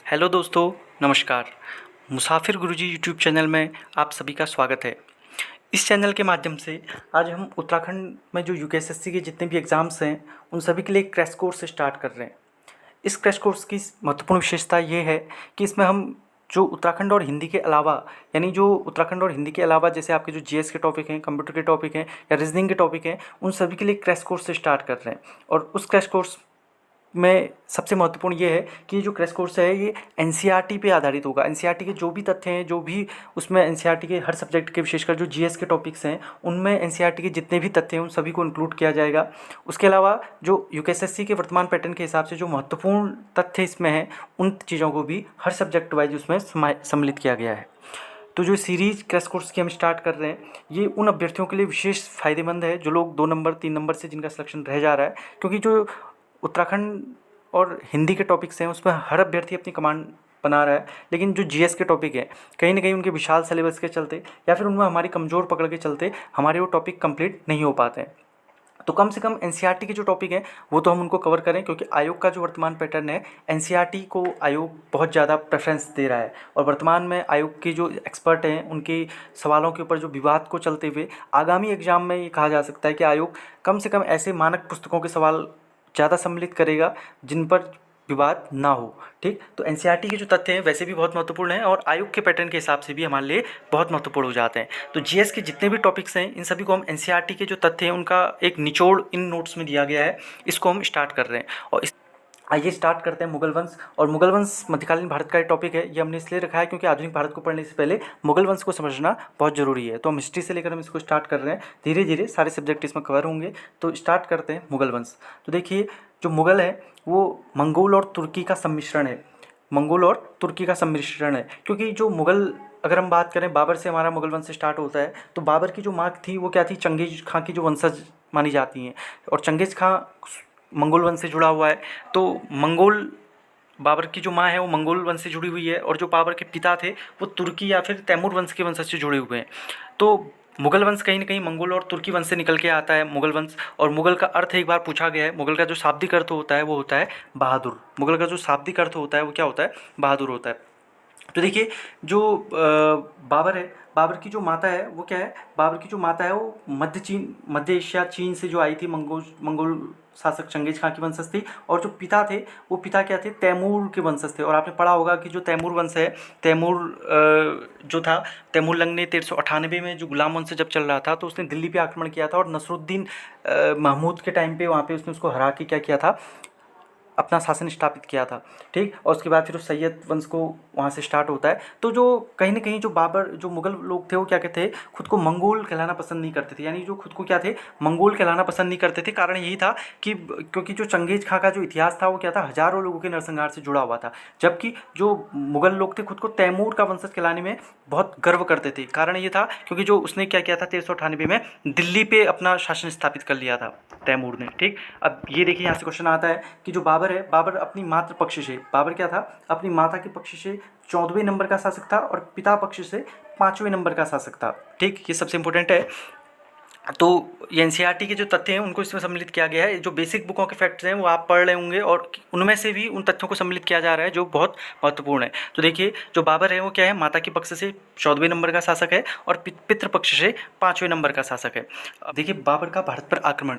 Hello दोस्तों, नमस्कार। मुसाफिर गुरुजी YouTube channel में आप सभी का स्वागत है। इस चैनल के माध्यम से आज हम उत्तराखंड में जो यूकेएसएससी के जितने भी एग्ज़ाम्स हैं उन सभी के लिए एक क्रैश कोर्स स्टार्ट कर रहे हैं। इस क्रैश कोर्स की महत्वपूर्ण विशेषता ये है कि इसमें हम जो उत्तराखंड और हिंदी के अलावा यानी जो उत्तराखंड और हिंदी के अलावा जैसे आपके जो जीएस के टॉपिक हैं, कंप्यूटर के टॉपिक हैं या रीजनिंग के टॉपिक हैं, उन सभी के लिए क्रैश कोर्स स्टार्ट कर रहे हैं। और उस क्रैश कोर्स में सबसे महत्वपूर्ण ये है कि जो क्रैश कोर्स है ये एनसीईआरटी पे आधारित होगा। एनसीईआरटी के जो भी तथ्य हैं, जो भी उसमें एनसीईआरटी के हर सब्जेक्ट के विशेषकर जो जीएस के टॉपिक्स हैं उनमें एनसीईआरटी के जितने भी तथ्य हैं उन सभी को इंक्लूड किया जाएगा। उसके अलावा जो यूकेएसएससी के वर्तमान पैटर्न के हिसाब से जो महत्वपूर्ण तथ्य इसमें हैं उन चीज़ों को भी हर सब्जेक्ट वाइज उसमें सम्मिलित किया गया है। तो जो सीरीज क्रैश कोर्स की हम स्टार्ट कर रहे हैं ये उन अभ्यर्थियों के लिए विशेष फ़ायदेमंद है जो लोग 2 नंबर 3 नंबर से जिनका सिलेक्शन रह जा रहा है, क्योंकि जो उत्तराखंड और हिंदी के टॉपिक्स हैं उसमें हर अभ्यर्थी अपनी कमांड बना रहा है, लेकिन जो जीएस के टॉपिक है कहीं ना कहीं उनके विशाल सिलेबस के चलते या फिर उनमें हमारी कमज़ोर पकड़ के चलते हमारे वो टॉपिक कंप्लीट नहीं हो पाते हैं। तो कम से कम एनसीईआरटी के जो टॉपिक हैं वो तो हम उनको कवर करें, क्योंकि आयोग का जो वर्तमान पैटर्न है एनसीईआरटी को आयोग बहुत ज़्यादा प्रेफरेंस दे रहा है। और वर्तमान में आयोग के जो एक्सपर्ट हैं उनके सवालों के ऊपर जो विवाद को चलते हुए आगामी एग्जाम में ये कहा जा सकता है कि आयोग कम से कम ऐसे मानक पुस्तकों के सवाल ज़्यादा सम्मिलित करेगा जिन पर विवाद ना हो। ठीक, तो एनसीईआरटी के जो तथ्य हैं वैसे भी बहुत महत्वपूर्ण हैं और आयोग के पैटर्न के हिसाब से भी हमारे लिए बहुत महत्वपूर्ण हो जाते हैं। तो जीएस के जितने भी टॉपिक्स हैं इन सभी को हम एनसीईआरटी के जो तथ्य हैं उनका एक निचोड़ इन नोट्स में दिया गया है, इसको हम स्टार्ट कर रहे हैं। और आइए स्टार्ट करते हैं मुगल वंश। और मुगल वंश मध्यकालीन भारत का एक टॉपिक है, ये हमने इसलिए रखा है क्योंकि आधुनिक भारत को पढ़ने से पहले मुगल वंश को समझना बहुत ज़रूरी है। तो हम हिस्ट्री से लेकर हम इसको स्टार्ट कर रहे हैं, धीरे धीरे सारे सब्जेक्ट इसमें कवर होंगे। तो स्टार्ट करते हैं मुगल वंश। तो देखिए जो मुगल है वो मंगोल और तुर्की का सम्मिश्रण है। मंगोल और तुर्की का सम्मिश्रण है, क्योंकि जो मुगल अगर हम बात करें बाबर से हमारा मुगल वंश स्टार्ट होता है, तो बाबर की जो माँ थी वो क्या थी, चंगेज खां की जो वंशज मानी जाती हैं। और चंगेज खां मंगोल वंश से जुड़ा हुआ है, तो मंगोल बाबर की जो माँ है वो मंगोल वंश से जुड़ी हुई है और जो बाबर के पिता थे वो तुर्की या फिर तैमूर वंश के वंशज से जुड़े हुए हैं। तो मुगल वंश कहीं ना कहीं मंगोल और तुर्की वंश से निकल के आता है मुगल वंश। और मुगल का अर्थ एक बार पूछा गया है, मुगल का जो शाब्दिक अर्थ होता है वो होता है बहादुर। मुगल का जो शाब्दिक अर्थ होता है वो क्या होता है, बहादुर होता है। तो देखिए जो बाबर है, बाबर की जो माता है वो क्या है, बाबर की जो माता है वो मध्य एशिया चीन से जो आई थी, मंगोल शासक चंगेज खां की वंशज थी। और जो पिता थे वो पिता क्या थे, तैमूर के वंशज थे। और आपने पढ़ा होगा कि जो तैमूर वंश है, तैमूर जो था, तैमूरलंग ने 1398 में जो गुलाम वंश जब चल रहा था तो उसने दिल्ली पे आक्रमण किया था और नसरुद्दीन महमूद के टाइम पे वहाँ पे उसने उसको हरा के क्या किया था, अपना शासन स्थापित किया था। ठीक, और उसके बाद फिर उस सैयद वंश को वहाँ से स्टार्ट होता है। तो जो कहीं ना कहीं जो बाबर जो मुगल लोग थे वो क्या कहते हैं, खुद को मंगोल कहलाना पसंद नहीं करते थे। यानी जो खुद को क्या थे, मंगोल कहलाना पसंद नहीं करते थे। कारण यही था कि क्योंकि जो चंगेज खां का जो इतिहास था वो क्या था, हज़ारों लोगों के नरसंहार से जुड़ा हुआ था। जबकि जो मुगल लोग थे खुद को तैमूर का वंशज कहलाने में बहुत गर्व करते थे। कारण ये था क्योंकि जो उसने क्या किया था 1398 में दिल्ली पे अपना शासन स्थापित कर लिया था तैमूर ने। ठीक, अब ये देखिए यहाँ से क्वेश्चन आता है कि जो बाबर है, बाबर अपनी मातृ पक्ष से, बाबर क्या था, अपनी माता के पक्ष से 14वें नंबर का शासक था और पिता पक्ष से 5वें नंबर का शासक था। ठीक, ये सबसे इंपॉर्टेंट है। तो ये एनसीईआरटी के जो तथ्य हैं उनको इसमें सम्मिलित किया गया है। जो बेसिक बुकों के फैक्ट्स हैं वो आप पढ़ रहे होंगे और उनमें से भी उन तथ्यों को सम्मिलित किया जा रहा है जो बहुत महत्वपूर्ण है। तो देखिए जो बाबर है वो क्या है, माता के पक्ष से 14वें नंबर का शासक है और पितृ पक्ष से 5वें नंबर का शासक है। देखिए बाबर का भारत पर आक्रमण,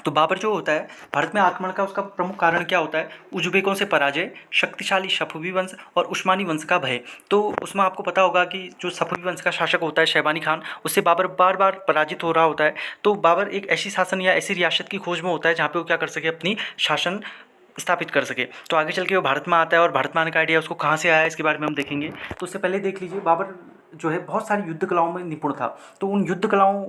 तो बाबर जो होता है भारत में आक्रमण का उसका प्रमुख कारण क्या होता है, उज्बेकों से पराजय, शक्तिशाली सफवी वंश और उस्मानी वंश का भय। तो उसमें आपको पता होगा कि जो सफवी वंश का शासक होता है शैबानी खान, उससे बाबर बार बार पराजित हो रहा होता है। तो बाबर एक ऐसी शासन या ऐसी रियासत की खोज में होता है जहाँ पे वो क्या कर सके, अपनी शासन स्थापित कर सके। तो आगे चल के वो भारत में आता है और भारत में आने का आइडिया उसको कहाँ से आया है इसके बारे में हम देखेंगे। तो उससे पहले देख लीजिए बाबर जो है बहुत सारी युद्ध कलाओं में निपुण था। तो उन युद्ध कलाओं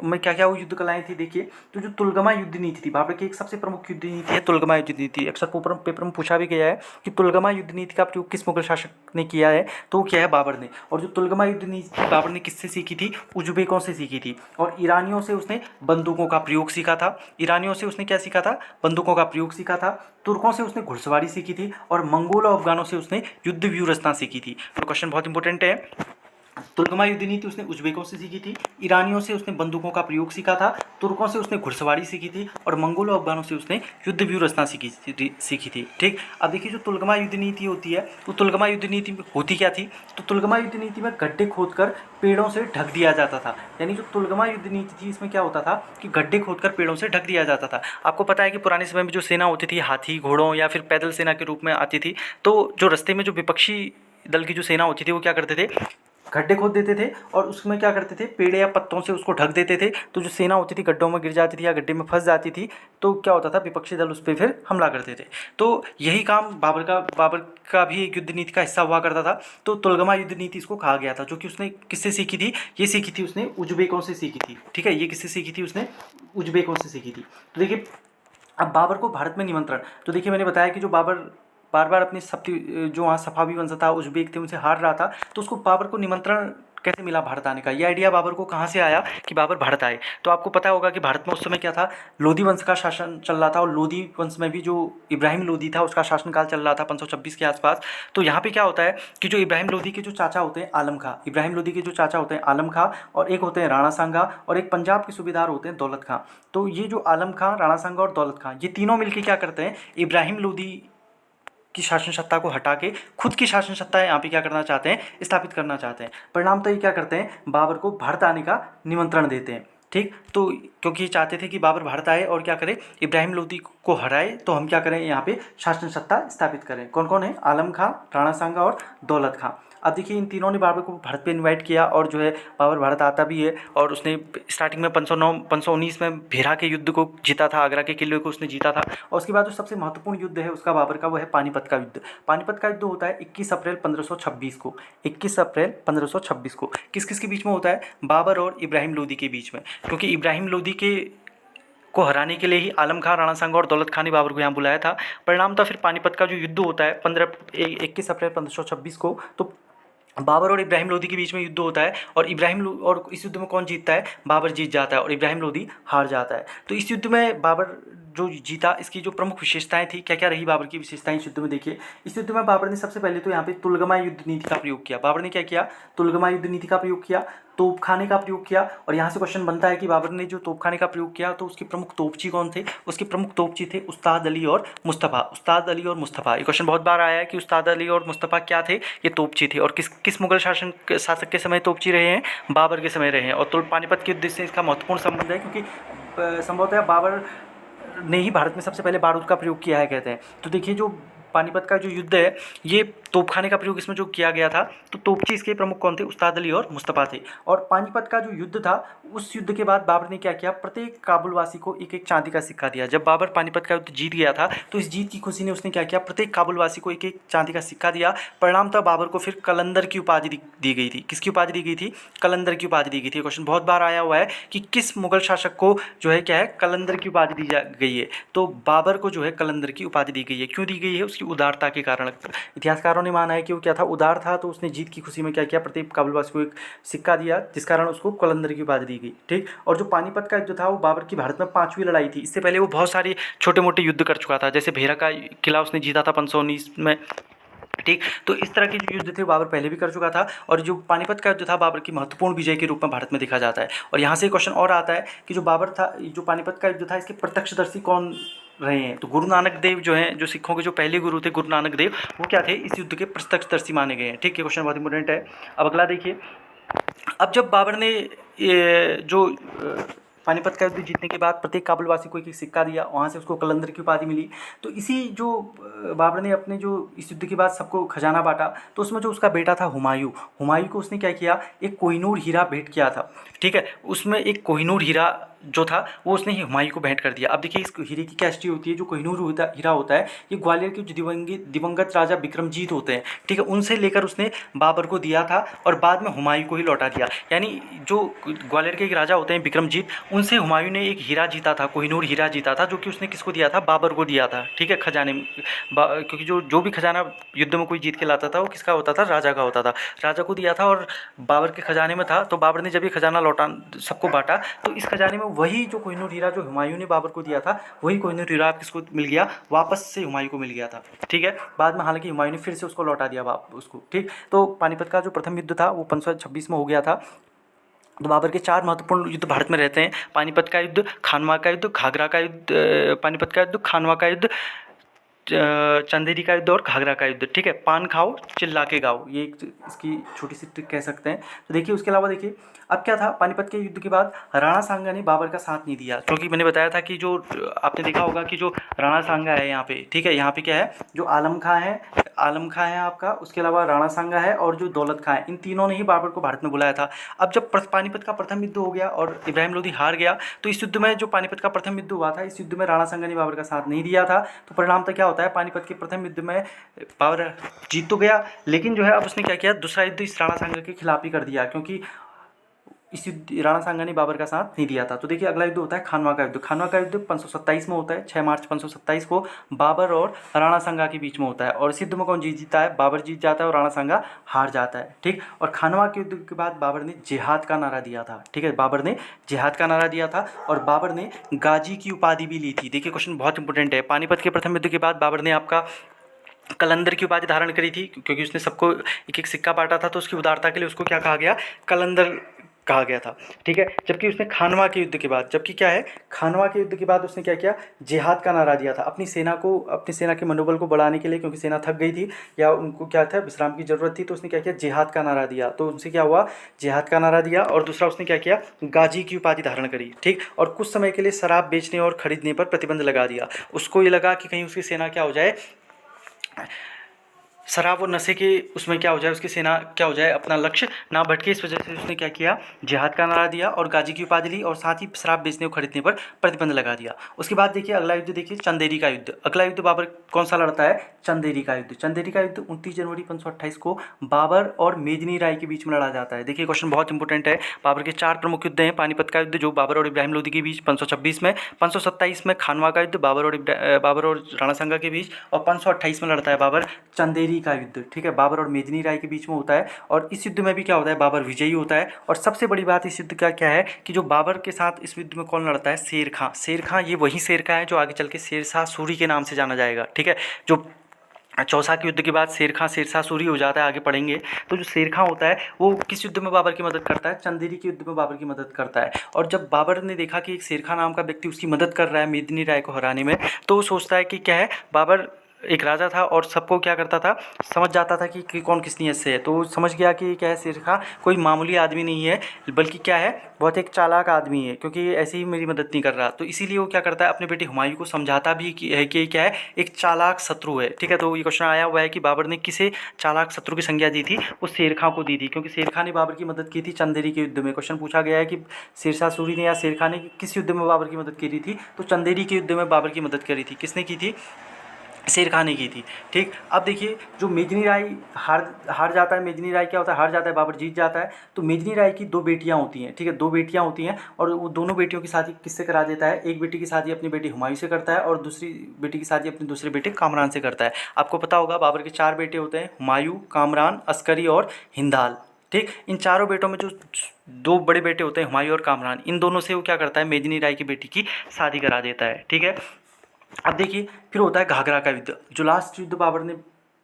में क्या क्या वो युद्ध कलाएं थी देखिए। तो जो तुलगमा युद्ध नीति थी, बाबर की एक सबसे प्रमुख युद्ध नीति है तुलगमा युद्ध नीति। अक्सर पेपर में पूछा भी गया है कि तुलगमा युद्ध नीति का प्रयोग किस मुगल शासक ने किया है, तो वो क्या है, बाबर ने। और जो तुलगमा युद्ध नीति बाबर ने किससे सीखी थी, उज्बेकों से सीखी थी। और ईरानियों से उसने बंदूकों का प्रयोग सीखा था। ईरानियों से उसने क्या सीखा था, बंदूकों का प्रयोग सीखा था। तुर्कों से उसने घुड़सवारी सीखी थी और मंगोल और अफगानों से उसने युद्ध व्यूह रचना सीखी थी। तो क्वेश्चन बहुत इंपॉर्टेंट है। तुर्कमा युद्ध नीति उसने उज्बेकों से सीखी थी, ईरानियों से उसने बंदूकों का प्रयोग सीखा था, तुर्कों से उसने घुड़सवारी सीखी थी और मंगोलों अफगानों से उसने युद्ध व्यूह रचना सीखी थी। ठीक, अब देखिए जो तुल्कमा युद्ध नीति होती है, तो तुल्कमा युद्ध नीति में होती क्या थी, तो तुल्कमा युद्ध नीति में गड्ढे खोदकर पेड़ों से ढक दिया जाता था। यानी जो तुल्कमा युद्ध नीति थी इसमें क्या होता था कि गड्ढे खोदकर पेड़ों से ढक दिया जाता था। आपको पता है कि पुराने समय में जो सेना होती थी हाथी घोड़ों या फिर पैदल सेना के रूप में आती थी, तो जो रास्ते में जो विपक्षी दल की जो सेना होती थी वो क्या करते थे, गड्ढे खोद देते थे और उसमें क्या करते थे, पेड़ या पत्तों से उसको ढक देते थे। तो जो सेना होती थी गड्ढों में गिर जाती थी या गड्ढे में फंस जाती थी, तो क्या होता था, विपक्षी दल उस पर फिर हमला करते थे। तो यही काम बाबर का भी एक युद्ध नीति का हिस्सा हुआ करता था। तो तुल्कमा युद्ध नीति इसको कहा गया था, जो कि उसने किससे सीखी थी, ये सीखी थी उसने उज्बेकों से सीखी थी। ठीक है, ये किससे सीखी थी, उसने उज्बेकों से सीखी थी। तो देखिए अब बाबर को भारत में निमंत्रण, तो देखिए मैंने बताया कि जो बाबर बार बार अपनी जो वहाँ सफावी वंश था, उज्बेक थे, उनसे हार रहा था, तो उसको बाबर को निमंत्रण कैसे मिला भारत आने का, ये आइडिया बाबर को कहाँ से आया कि बाबर भारत आए। तो आपको पता होगा कि भारत में उस समय क्या था, लोधी वंश का शासन चल रहा था और लोधी वंश में भी जो इब्राहिम लोधी था उसका शासनकाल चल रहा था 526 के आसपास। तो यहाँ पे क्या होता है कि जो इब्राहिम लोधी के जो चाचा होते हैं आलम खां, इब्राहिम लोधी के जो चाचा होते हैं आलम खां, और एक होते हैं राणा सांगा, और एक पंजाब के सूबेदार होते हैं दौलत खां। तो ये जो आलम खां, राणा सांगा और दौलत खां, ये तीनों मिलकर क्या करते हैं, इब्राहिम लोधी की शासन सत्ता को हटा के खुद की शासन सत्ता यहाँ पे क्या करना चाहते हैं, स्थापित करना चाहते हैं। परिणाम तो ये क्या करते हैं, बाबर को भारत आने का निमंत्रण देते हैं। ठीक, तो क्योंकि ये चाहते थे कि बाबर भारत आए और क्या करे, इब्राहिम लोदी को हराए, तो हम क्या करें, यहाँ पे शासन सत्ता स्थापित करें। कौन कौन है, आलम खां, राणा सांगा और दौलत खां। अब देखिए इन तीनों ने बाबर को भारत पे इनवाइट किया और जो है बाबर भारत आता भी है, और उसने स्टार्टिंग में 519 में भेरा के युद्ध को जीता था, आगरा के किले को उसने जीता था। और उसके बाद जो सबसे महत्वपूर्ण युद्ध है उसका बाबर का, वो है पानीपत का युद्ध। पानीपत का युद्ध होता है 21 अप्रैल 1526 को, 21 अप्रैल 1526 को। किस किस के बीच में होता है, बाबर और इब्राहिम लोदी के बीच में, क्योंकि इब्राहिम लोदी के को हराने के लिए ही आलम खां, राणा सांगा और दौलत खां ने बाबर को यहाँ बुलाया था। परिणाम था फिर पानीपत का जो युद्ध होता है 21 अप्रैल 1526 को। तो बाबर और इब्राहिम लोदी के बीच में युद्ध होता है, और और इस युद्ध में कौन जीतता है, बाबर जीत जाता है और इब्राहिम लोदी हार जाता है। तो इस युद्ध में बाबर जो जीता, इसकी जो प्रमुख विशेषताएं थी, क्या क्या रही बाबर की विशेषताएं इस युद्ध में, देखिए इस युद्ध में बाबर ने सबसे पहले तो यहाँ पे तुल्कमा युद्ध नीति का प्रयोग किया। बाबर ने क्या किया, तुल्कमा युद्ध नीति का प्रयोग किया, तोपखाने का प्रयोग किया। और यहाँ से क्वेश्चन बनता है कि बाबर ने जो तोपखाने का प्रयोग किया तो उसके प्रमुख तोपची कौन थे, उसके प्रमुख तोपची थे उस्ताद अली और मुस्तफ़ा। उस्ताद अली और मुस्तफ़ा, ये क्वेश्चन बहुत बार आया है कि उस्ताद अली और मुस्तफ़ा क्या थे, ये तोपची थे। और किस मुगल शासक के समय तोपची रहे हैं, बाबर के समय रहे हैं। और पानीपत के युद्ध से इसका महत्वपूर्ण संबंध है, क्योंकि संभवतः बाबर ने ही भारत में सबसे पहले बारूद का प्रयोग किया है कहते हैं। तो देखिए जो पानीपत का जो युद्ध है, ये तोपखाने का प्रयोग इसमें जो किया गया था, तो तोपची इसके प्रमुख कौन थे, उस्ताद अली और मुस्तफ़ा थे। और पानीपत का जो युद्ध था, उस युद्ध के बाद बाबर ने क्या किया, प्रत्येक काबुलवासी को एक एक चांदी का सिक्का दिया। जब बाबर पानीपत का युद्ध जीत गया था, तो इस जीत की खुशी ने उसने क्या किया, प्रत्येक काबुलवासी को एक एक चांदी का सिक्का दिया। परिणाम था बाबर को फिर कलंदर की उपाधि दी गई थी। किसकी उपाधि दी गई थी, कलंदर की उपाधि दी गई थी। क्वेश्चन बहुत बार आया हुआ है कि किस मुगल शासक को जो है क्या है, कलंदर की उपाधि दी गई है। तो बाबर को जो है कलंदर की उपाधि दी गई है। क्यों दी गई है, उसकी उदारता के कारण। इतिहासकारों ने माना है कि वो क्या था, उदार था। तो उसने जीत की खुशी में क्या किया, प्रत्येक काबुलवासी को एक सिक्का दिया, जिस कारण उसको कलंदर की उपाधि दी गई। ठीक, और जो पानीपत का युद्ध था वो बाबर की भारत में 5वीं लड़ाई थी। इससे पहले वो बहुत सारे छोटे मोटे युद्ध कर चुका था, जैसे भेरा का किला उसने जीता था 519 में। ठीक, तो इस तरह के जो युद्ध थे बाबर पहले भी कर चुका था। और जो पानीपत का युद्ध था बाबर की महत्वपूर्ण विजय के रूप में भारत में देखा जाता है। और यहाँ से क्वेश्चन और आता है कि जो बाबर था, जो पानीपत का युद्ध था, इसके प्रत्यक्षदर्शी कौन रहे हैं। तो गुरु नानक देव जो हैं, जो सिखों के जो पहले गुरु थे गुरु नानक देव, वो क्या थे, इस युद्ध के प्रत्यक्षदर्शी माने गए हैं। ठीक, ये क्वेश्चन बहुत इंपॉर्टेंट है। अब अगला देखिए, अब जब बाबर ने ये जो पानीपत का युद्ध जीतने के बाद प्रत्येक काबुलवासी को एक एक सिक्का दिया, वहाँ से उसको कलंदर की उपाधि मिली। तो इसी जो बाबर ने अपने जो इस युद्ध के बाद सबको खजाना बांटा, तो उसमें जो उसका बेटा था हुमायूं को उसने क्या किया, एक कोहिनूर हीरा भेंट किया था। ठीक है, उसमें एक कोहिनूर हीरा जो था वो उसने ही हुमायूं को भेंट कर दिया। अब देखिए इस हीरे की क्या हिस्ट्री होती है। जो कोहिनूर हीरा होता है, ये ग्वालियर के जो दिवंगत राजा विक्रमजीत होते हैं, ठीक है, उनसे लेकर उसने बाबर को दिया था और बाद में हुमायूं को ही लौटा दिया। यानी जो ग्वालियर के एक राजा होते हैं विक्रमजीत, उनसे हुमायूं ने एक हीरा जीता था, कोहिनूर हीरा जीता था, जो कि उसने किसको दिया था, बाबर को दिया था, ठीक है, खजाने में। क्योंकि जो भी खजाना युद्ध में कोई जीत के लाता था वो किसका होता था, राजा का होता था, राजा को दिया था और बाबर के खजाने में था। तो बाबर ने जब ये खजाना लौटा सबको बांटा, तो इस खजाने में वही जो कोहिनूर हीरा जो हुमायूं ने बाबर को दिया था, वही कोहिनूर हीरा किसको मिल गया, वापस से हुमायूं को मिल गया था, ठीक है। बाद में हालांकि हुमायूं ने फिर से उसको लौटा दिया उसको, ठीक। तो पानीपत का जो प्रथम युद्ध था वो 1526 में हो गया था। तो बाबर के 4 महत्वपूर्ण युद्ध भारत में रहते हैं: पानीपत का युद्ध, खानवा का युद्ध, घाघरा का युद्ध, पानीपत का युद्ध, खानवा का युद्ध, चंदेरी का युद्ध और घाघरा का युद्ध, ठीक है। पान खाओ चिल्ला के गाओ, ये एक इसकी छोटी सी ट्रिक कह सकते हैं। तो देखिए उसके अलावा देखिए अब क्या था, पानीपत के युद्ध के बाद राणा सांगा ने बाबर का साथ नहीं दिया, क्योंकि मैंने बताया था कि जो आपने देखा होगा कि जो राणा सांगा है यहाँ पे, ठीक है, यहाँ पे क्या है, जो आलम खां है आपका, उसके अलावा राणा सांगा है और जो दौलत खां है, इन तीनों ने ही बाबर को भारत में बुलाया था। अब जब पानीपत का प्रथम युद्ध हो गया और इब्राहिम लोदी हार गया, तो इस युद्ध में जो पानीपत का प्रथम युद्ध हुआ था, इस युद्ध में राणा सांगा ने बाबर का साथ नहीं दिया था। तो परिणाम तो क्या होता है, पानीपत के प्रथम युद्ध में बाबर जीत तो गया, लेकिन जो है अब उसने क्या किया, दूसरा युद्ध इस राणा सांगा के खिलाफ ही कर दिया, क्योंकि इस युद्ध राणा सांगा ने बाबर का साथ नहीं दिया था। तो देखिए अगला युद्ध होता है खानवा का युद्ध। खानवा का युद्ध 1527 में होता है, 6 मार्च 1527 को बाबर और राणा सांगा के बीच में होता है। और इस युद्ध में कौन जीतता है, बाबर जीत जाता है और राणा सांगा हार जाता है, ठीक। और खानवा के युद्ध के बाद बाबर ने जिहाद का नारा दिया था, ठीक है, बाबर ने जिहाद का नारा दिया था और बाबर ने गाजी की उपाधि भी ली थी। देखिए क्वेश्चन बहुत इंपॉर्टेंट है। पानीपत के प्रथम युद्ध के बाद बाबर ने आपका कलंदर की उपाधि धारण करी थी, क्योंकि उसने सबको एक एक सिक्का बांटा था, तो उसकी उदारता के लिए उसको क्या कहा गया, कलंदर कहा गया था, ठीक है। जबकि उसने खानवा के युद्ध के बाद, जबकि क्या है, खानवा के युद्ध के बाद उसने क्या किया, जिहाद का नारा दिया था अपनी सेना के मनोबल को बढ़ाने के लिए, क्योंकि सेना थक गई थी या उनको क्या था, विश्राम की जरूरत थी। तो उसने क्या किया, जिहाद का नारा दिया। तो उनसे क्या हुआ, जिहाद का नारा दिया। और दूसरा उसने क्या किया, गाजी की उपाधि धारण करी, ठीक। और कुछ समय के लिए शराब बेचने और खरीदने पर प्रतिबंध लगा दिया। उसको ये लगा कि कहीं उसकी सेना क्या हो जाए, शराब और नशे के उसमें क्या हो जाए, उसकी सेना क्या हो जाए, अपना लक्ष्य ना भटके। इस वजह से उसने क्या किया, जिहाद का नारा दिया और गाजी की उपाधि ली और साथ ही शराब बेचने और खरीदने पर प्रतिबंध लगा दिया। उसके बाद देखिए अगला युद्ध, देखिए चंदेरी का युद्ध। अगला युद्ध बाबर कौन सा लड़ता है, चंदेरी का युद्ध। चंदेरी का युद्ध 29 जनवरी 1528 को बाबर और मेदिनी राय के बीच में लड़ा जाता है। देखिए क्वेश्चन बहुत इंपॉर्टेंट है। बाबर के 4 प्रमुख युद्ध हैं। पानीपत का युद्ध जो बाबर और इब्राहिम लोदी के बीच 1526 में, 1527 में खानवा का युद्ध बाबर और राणा सांगा के बीच, और 1528 में लड़ता है बाबर चंदेरी का युद्ध, ठीक है, बाबर और मेदिनी राय के बीच में होता है। और इस युद्ध में भी क्या होता है, बाबर विजयी होता है। और सबसे बड़ी बात इस युद्ध का क्या है कि जो बाबर के साथ इस युद्ध में कौन लड़ता है, शेर खां। शेर खां ये वही शेर खां है जो आगे चल के शेरशाह सूरी के नाम से जाना जाएगा, ठीक है। जो चौसा के युद्ध के बाद शेरशाह सूरी हो जाता है, आगे पढ़ेंगे। तो जो शेर खां होता है वो किस युद्ध में बाबर की मदद करता है, चंदेरी के युद्ध में बाबर की मदद करता है। और जब बाबर ने देखा कि एक शेर खां नाम का व्यक्ति उसकी मदद कर रहा है मेदिनी राय को हराने में, तो वो सोचता है कि क्या है, बाबर एक राजा था और सबको क्या करता था, समझ जाता था कि कौन किस नीयत से है। तो समझ गया कि क्या है, शेर खां कोई मामूली आदमी नहीं है, बल्कि क्या है, बहुत एक चालाक आदमी है, क्योंकि ये ऐसे ही मेरी मदद नहीं कर रहा। तो इसीलिए वो क्या करता है, अपने बेटे हुमायूं को समझाता भी कि क्या है, एक चालाक शत्रु है, ठीक है। तो ये क्वेश्चन आया हुआ है कि बाबर ने किसे चालाक शत्रु की संज्ञा दी थी, वो शेर खां को दी थी, क्योंकि शेर खां ने बाबर की मदद की थी चंदेरी के युद्ध में। क्वेश्चन पूछा गया है कि शेरशाह सूरी ने या शेर खां ने किस युद्ध में बाबर की मदद करी थी, तो चंदेरी के युद्ध में बाबर की मदद करी थी। किसने की थी, शेर खां ने की थी, ठीक। अब देखिए जो मेदिनी राय हार जाता है, मेदिनी राय क्या होता है, हार जाता है, बाबर जीत जाता है। तो मेदिनी राय की 2 बेटियां होती हैं, ठीक है, 2 बेटियां होती हैं। और वो दोनों बेटियों की शादी किससे करा देता है, एक बेटी की शादी अपने बेटे हुमायूं से करता है और दूसरी बेटी की शादी अपने दूसरे बेटे कामरान से करता है। आपको पता होगा बाबर के 4 बेटे होते हैं, हुमायूं, कामरान, अस्करी और हिंदाल, ठीक। इन चारों बेटों में जो 2 बड़े बेटे होते हैं हुमायूं और कामरान, इन दोनों से वो क्या करता है, मेदिनी राय की बेटी की शादी करा देता है, ठीक है। अब देखिए फिर होता है घाघरा का युद्ध। जो लास्ट युद्ध बाबर ने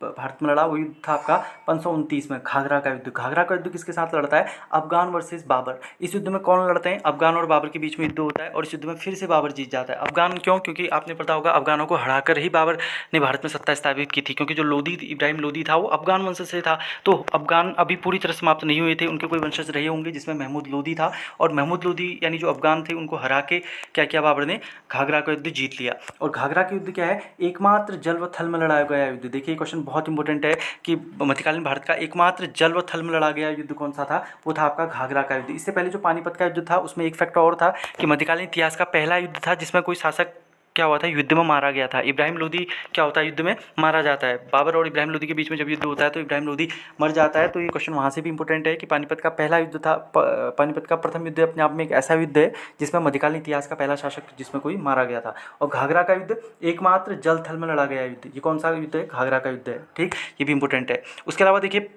भारत में लड़ा वो युद्ध था आपका 1529 में, घाघरा का युद्ध। घाघरा का युद्ध किसके साथ लड़ता है, अफगान वर्सेस बाबर। इस युद्ध में कौन लड़ते हैं, अफगान और बाबर के बीच में युद्ध होता है और इस युद्ध में फिर से बाबर जीत जाता है। अफगान क्यों, क्योंकि आपने पता होगा अफगानों को हराकर ही बाबर ने भारत में सत्ता स्थापित की थी, क्योंकि जो लोदी इब्राहिम लोदी था वो अफगान वंश से था। तो अफगान अभी पूरी तरह समाप्त नहीं हुए थे, उनके कोई वंशज रहे होंगे, जिसमें महमूद लोदी था। और महमूद लोदी यानी जो अफगान थे उनको हरा के क्या किया बाबर ने, घाघरा का युद्ध जीत लिया। और घाघरा का युद्ध क्या है, एकमात्र जल व थल में लड़ाया गया युद्ध। देखिए क्वेश्चन बहुत इंपॉर्टेंट है कि मध्यकालीन भारत का एकमात्र जल व थल में लड़ा गया युद्ध कौन सा था, वो था आपका घाघरा का युद्ध। इससे पहले जो पानीपत का युद्ध था उसमें एक फैक्टर और था कि मध्यकालीन इतिहास का पहला युद्ध था जिसमें कोई शासक क्या हुआ था, युद्ध में मारा गया था। इब्राहिम लोदी क्या होता है, युद्ध में मारा जाता है। बाबर और इब्राहिम लोदी के बीच में जब युद्ध होता है तो इब्राहिम लोदी मर जाता है। तो ये क्वेश्चन वहाँ से भी इंपॉर्टेंट है कि पानीपत का पहला युद्ध था, पानीपत का प्रथम युद्ध अपने आप में एक ऐसा युद्ध है जिसमें मध्यकालीन इतिहास का पहला शासक जिसमें कोई मारा गया था। और घाघरा का युद्ध एकमात्र जल थल में लड़ा गया युद्ध। ये कौन सा युद्ध है, घाघरा का युद्ध है। ठीक, ये भी इंपॉर्टेंट है। उसके अलावा देखिए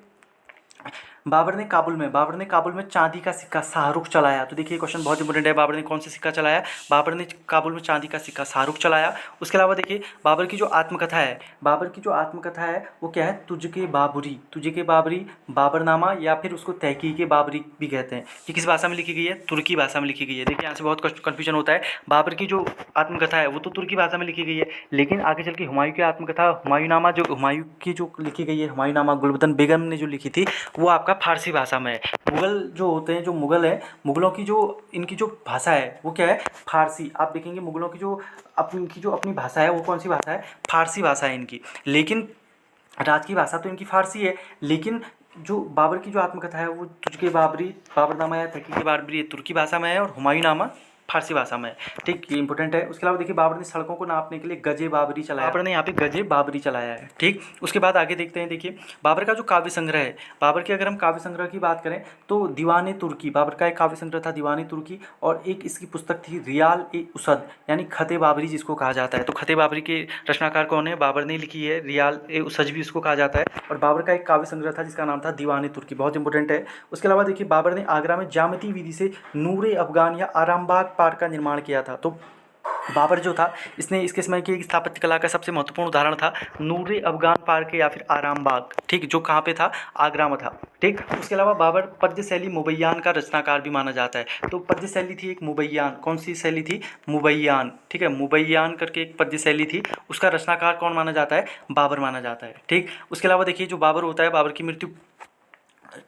बाबर ने काबुल में चांदी का सिक्का शाहरुख चलाया। तो देखिए क्वेश्चन बहुत इंपॉर्टेंट है, बाबर ने कौन सा सिक्का चलाया, बाबर ने काबुल में चांदी का सिक्का शाहरुख चलाया। उसके अलावा देखिए बाबर की जो आत्मकथा है वो क्या है, तुझके बाबरी, बाबरनामा या फिर उसको तहकीक बाबरी भी कहते हैं। ये किस भाषा में लिखी गई है, तुर्की भाषा में लिखी गई है। देखिए यहाँ से बहुत कन्फ्यूजन होता है। बाबर की जो आत्मकथा है वो तो तुर्की भाषा में लिखी गई है, लेकिन आगे चल के हुमायूं की आत्मकथा, हुमायूंनामा जो हुमायूं की जो लिखी गई है, हुमायूंनामा गुलबदन बेगम ने जो लिखी थी वो आपका फारसी भाषा में है। मुगल जो होते हैं, जो मुगल हैं, मुगलों की जो इनकी जो भाषा है वो क्या है, फारसी। आप देखेंगे मुगलों की जो अपनी भाषा है वो कौन सी भाषा है, फारसी भाषा है इनकी। लेकिन राज की भाषा तो इनकी फारसी है, लेकिन जो बाबर की जो आत्मकथा है वो तुझके बाबरी, बाबरनामा या तहकीक बाबरी तुर्की भाषा में है और हुमायूंनामा फारसी भाषा में है। ठीक, ये इंपॉर्टेंट है। उसके अलावा देखिए बाबर ने सड़कों को नापने के लिए गजे बाबरी चलाया। बाबर ने यहाँ पे गजे बाबरी चलाया है। ठीक, उसके बाद आगे देखते हैं। देखिए बाबर का जो काव्य संग्रह है, बाबर के अगर हम काव्य संग्रह की बात करें तो दीवाने तुर्की, बाबर का एक काव्य संग्रह था दीवाने तुर्की, और एक इसकी पुस्तक थी रियाल ए उसद यानी खते बाबरी जिसको कहा जाता है। तो खते बाबरी के रचनाकार कौन है, बाबर ने लिखी है। रियाल ए उसद भी उसको कहा जाता है। और बाबर का एक काव्य संग्रह था जिसका नाम था दीवाने तुर्की, बहुत इंपॉर्टेंट है। उसके अलावा देखिए बाबर ने आगरा में ज्यामितीय विधि से नूरे अफगान या आरामबाग पार्क का निर्माण किया था। तो बाबर जो था इसने इसके समय की स्थापत्य कला का सबसे महत्वपूर्ण उदाहरण था नूरे अफगान पार्क या फिर आरामबाग। ठीक, जो कहाँ पे था, आगरा में था। ठीक, उसके अलावा बाबर पद्य शैली मुबैयान का रचनाकार भी माना जाता है। तो पद्य शैली थी एक मुबैयान, कौन सी शैली थी, मुबैयान। ठीक है, मुबैयान करके एक पद्य शैली थी, उसका रचनाकार कौन माना जाता है, बाबर माना जाता है। ठीक, उसके अलावा देखिए जो बाबर होता है, बाबर की मृत्यु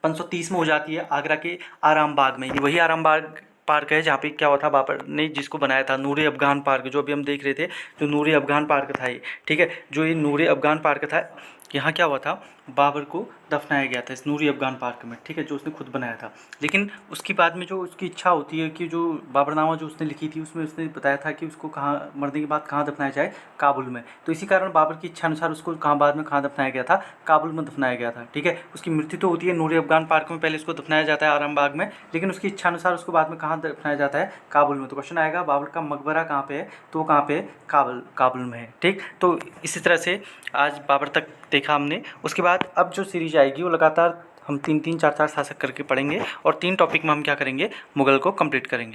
530 में हो जाती है आगरा के आरामबाग में। ये वही आरामबाग पार्क है जहाँ पे क्या हुआ था, बाबर ने जिसको बनाया था नूरे अफगान पार्क, जो अभी हम देख रहे थे, जो नूरे अफगान पार्क था ये। ठीक है, जो ये नूरे अफगान पार्क था, यहाँ क्या हुआ था, बाबर को दफनाया गया था इस नूरी अफगान पार्क में। ठीक है, जो उसने खुद बनाया था। लेकिन उसकी बाद में जो उसकी इच्छा होती है कि जो बाबरनामा जो उसने लिखी थी उसमें उसने बताया था कि उसको कहाँ मरने के बाद कहाँ दफनाया जाए, काबुल में। तो इसी कारण बाबर की इच्छा अनुसार उसको बाद में कहाँ दफनाया गया था, काबुल में दफनाया गया था। ठीक है, उसकी मृत्यु तो होती है नूरी अफगान पार्क में, पहले उसको दफनाया जाता है आरामबाग में, लेकिन उसकी इच्छा अनुसार उसको बाद में कहाँ दफनाया जाता है, काबुल में। तो क्वेश्चन आएगा बाबर का मकबरा कहाँ पे है, तो कहाँ पे, काबुल में है। ठीक, तो इसी तरह से आज बाबर तक देखा हमने। उसके बाद अब जो सीरीज आएगी वो लगातार हम 3-3, 4-4 शासक करके पढ़ेंगे और 3 टॉपिक में हम क्या करेंगे, मुगल को कंप्लीट करेंगे।